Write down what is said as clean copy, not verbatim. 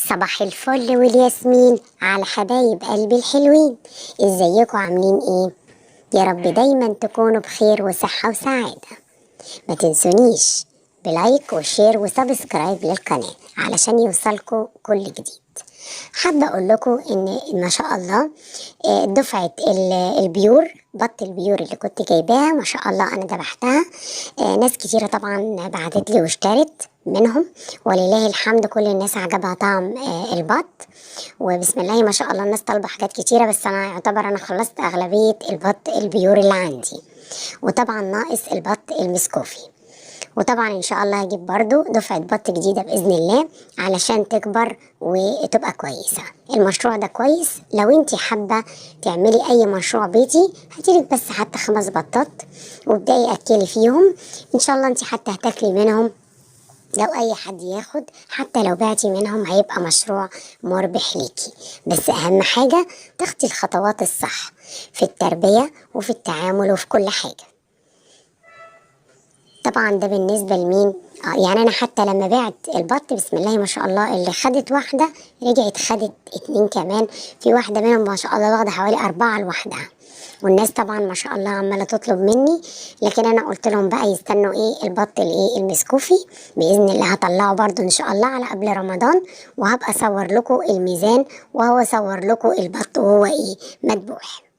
صباح الفل والياسمين على حبايب قلبي الحلوين. ازيكم عاملين ايه؟ يا رب دايما تكونوا بخير وصحة وسعادة. ما تنسونيش بلايك وشير وسبسكرايب للقناة علشان يوصلكوا كل جديد. حابة اقول لكم ان ما شاء الله دفعة البيور، بط البيور اللي كنت جايباها ما شاء الله انا ذبحتها. ناس كتيرة طبعا بعتت لي واشترت منهم، ولله الحمد كل الناس عجبها طعم البط. وبسم الله ما شاء الله الناس طالبة حاجات كتيرة، بس انا يعتبر انا خلصت اغلبية البط البيور اللي عندي، وطبعا ناقص البط المسكوفي. وطبعا ان شاء الله هجيب برضو دفعة بط جديدة باذن الله علشان تكبر وتبقى كويسة. المشروع ده كويس لو انتي حابة تعملي اي مشروع بيتي، هاتيلك بس حتى 5 بطات وابدأي اكلي فيهم، ان شاء الله انتي حتى هتاكلي منهم. لو اي حد ياخد حتى لو بعتي منهم هيبقى مشروع مربح ليكي، بس اهم حاجة تاخدي الخطوات الصح في التربية وفي التعامل وفي كل حاجة. طبعا ده بالنسبة لمين؟ يعني انا حتى لما بعت البط بسم الله ما شاء الله اللي خدت واحدة رجعت خدت 2 كمان، في واحدة منهم ما شاء الله واخدة حوالي 4 لوحدها. والناس طبعا ما شاء الله عمالة تطلب مني، لكن انا قلت لهم بقى يستنوا ايه البط الايه المسكوفي باذن الله، هطلعه برضو ان شاء الله على قبل رمضان، وهبقى اصور لكم الميزان وهو اصور لكم البط وهو ايه مذبوح.